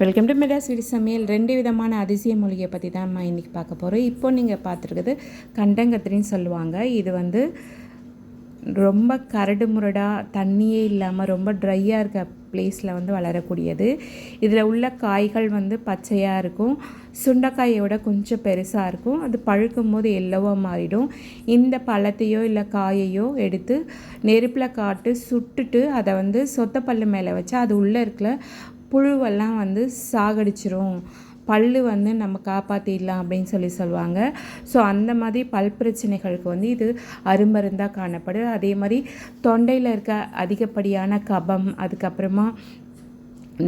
Welcome to Madras வீடு சமையல். 2 விதமான அதிசய மூலிகை பற்றி தான் நம்ம இன்றைக்கி பார்க்க போகிறோம். இப்போ நீங்கள் பார்த்துருக்குது கண்டங்கத்திரின்னு சொல்லுவாங்க. இது வந்து ரொம்ப கரடு முரடாக தண்ணியே இல்லாமல் ரொம்ப ட்ரையாக இருக்க பிளேஸில் வந்து வளரக்கூடியது. இதில் உள்ள காய்கள் வந்து பச்சையாக இருக்கும், சுண்டைக்காயோட கொஞ்சம் பெருசாக இருக்கும். அது பழுக்கும் போது எல்லோவாக மாறிடும். இந்த பழத்தையோ இல்லை காயையோ எடுத்து நெருப்பில் காட்டு சுட்டுட்டு அதை வந்து சொத்தப்பல்லு மேலே வச்சு அது உள்ளே இருக்கிற புழுவெல்லாம் வந்து சாகடிச்சிரும், பல்லு வந்து நம்ம காப்பாற்றிடலாம் அப்படின்னு சொல்லுவாங்க. ஸோ அந்த மாதிரி பல் பிரச்சனைகளுக்கு வந்து இது அருமருந்தாக காணப்படும். அதே மாதிரி தொண்டையில் இருக்க அதிகப்படியான கபம், அதுக்கப்புறமா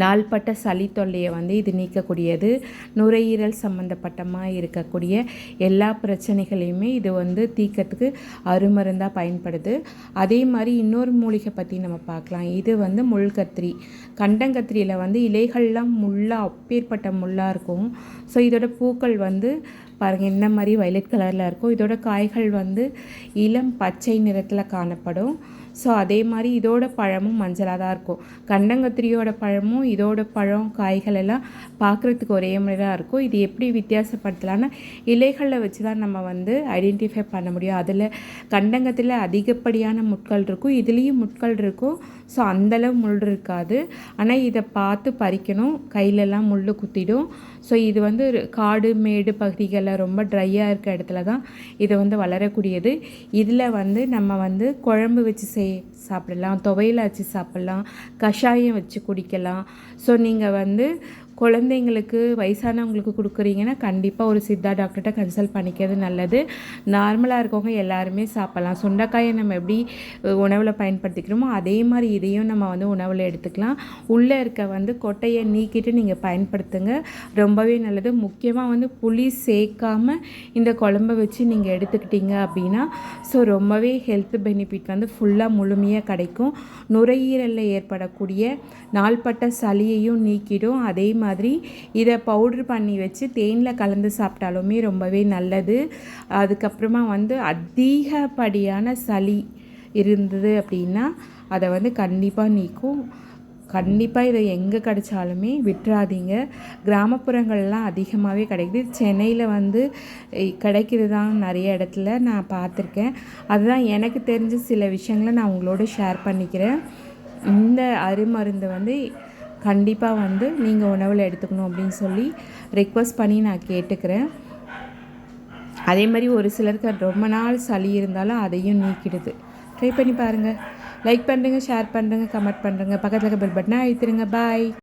நாள்பட்ட சளி தொல்லையை வந்து இது நீக்கக்கூடியது. நுரையீரல் சம்மந்தப்பட்டமாக இருக்கக்கூடிய எல்லா பிரச்சனைகளையுமே இது வந்து தீர்க்கறதுக்கு அருமருந்தாக பயன்படுது. அதே மாதிரி இன்னொரு மூலிகை பற்றி நம்ம பார்க்கலாம். இது வந்து முள்கத்திரி. கண்டங்கத்திரியில் வந்து இலைகள்லாம் முள்ளாக அப்பேற்பட்ட முள்ளாக இருக்கும். ஸோ இதோட பூக்கள் வந்து பாருங்கள் என்ன மாதிரி வயலட் கலரில் இருக்கும். இதோட காய்கள் வந்து இளம் பச்சை நிறத்தில் காணப்படும். ஸோ அதே மாதிரி இதோட பழமும் மஞ்சளாக தான் இருக்கும். கண்டங்கத்திரியோட பழமும் இதோட பழம் காய்கள் எல்லாம் பார்க்குறதுக்கு ஒரே மாதிரி தான் இருக்கும். இது எப்படி வித்தியாசப்படுத்தலான்னா இலைகளில் வச்சு தான் நம்ம வந்து ஐடென்டிஃபை பண்ண முடியும். அதில் கண்டங்கத்தில் அதிகப்படியான முட்கள் இருக்கும், இதுலேயும் முட்கள் இருக்கும். ஸோ அந்தளவு முள் இருக்காது. ஆனால் இதை பார்த்து பறிக்கணும், கையிலெல்லாம் முள் குத்திடும். ஸோ இது வந்து காடு மேடு பகுதிகளில் ரொம்ப ட்ரையாக இருக்க இடத்துல தான் இது வந்து வளரக்கூடியது. இதில் வந்து நம்ம வந்து குழம்பு வச்சு சாப்பிடலாம், துவையில் வச்சு சாப்பிட்லாம், கஷாயம் வச்சு குடிக்கலாம். ஸோ நீங்கள் வந்து குழந்தைங்களுக்கு வயசானவங்களுக்கு கொடுக்குறீங்கன்னா கண்டிப்பாக ஒரு சித்தா டாக்டர்கிட்ட கன்சல்ட் பண்ணிக்கிறது நல்லது. நார்மலாக இருக்கவங்க எல்லாருமே சாப்பிட்லாம். சுண்டைக்காயை நம்ம எப்படி உணவில் பயன்படுத்திக்கிறோமோ அதே மாதிரி இதையும் நம்ம வந்து உணவில் எடுத்துக்கலாம். உள்ளே இருக்க வந்து கொட்டையை நீக்கிட்டு நீங்கள் பயன்படுத்துங்க, ரொம்பவே நல்லது. முக்கியமாக வந்து புளி சேர்க்காமல் இந்த குழம்பை வச்சு நீங்கள் எடுத்துக்கிட்டீங்க அப்படின்னா ஸோ ரொம்பவே ஹெல்த் பெனிஃபிட் வந்து ஃபுல்லாக முழுமையாக கிடைக்கும். நுரையீரலில் ஏற்படக்கூடிய நாள்பட்ட சளியையும் நீக்கிடும். அதே மாதிரி இதை பவுட்ரு பண்ணி வச்சு தேனில் கலந்து சாப்பிட்டாலுமே ரொம்பவே நல்லது. அதுக்கப்புறமா வந்து அதிகப்படியான சளி இருந்தது அப்படின்னா அதை வந்து கண்டிப்பாக நீக்கும். கண்டிப்பாக இதை எங்கே கிடைச்சாலுமே விட்டுறாதீங்க. கிராமப்புறங்கள்லாம் அதிகமாகவே கிடைக்குது. சென்னையில் வந்து கிடைக்கிது தான் நிறைய இடத்துல நான் பார்த்துருக்கேன். அதுதான் எனக்கு தெரிஞ்ச சில விஷயங்களை நான் உங்களோட ஷேர் பண்ணிக்கிறேன். இந்த அருமருந்து வந்து கண்டிப்பாக வந்து நீங்கள் உணவில் எடுத்துக்கணும் அப்படின்னு சொல்லி ரெக்வஸ்ட் பண்ணி நான் கேட்டுக்கிறேன். அதே மாதிரி ஒரு சிலருக்கு ரொம்ப நாள் சளி இருந்தாலும் அதையும் நீக்கிடுது. ட்ரை பண்ணி பாருங்கள். லைக் பண்ணுறங்க, ஷேர் பண்ணுறங்க, கமெண்ட் பண்ணுறங்க, பக்கத்தில் இருக்க பெல் பட்டனை அழுத்திடுங்க. பாய்.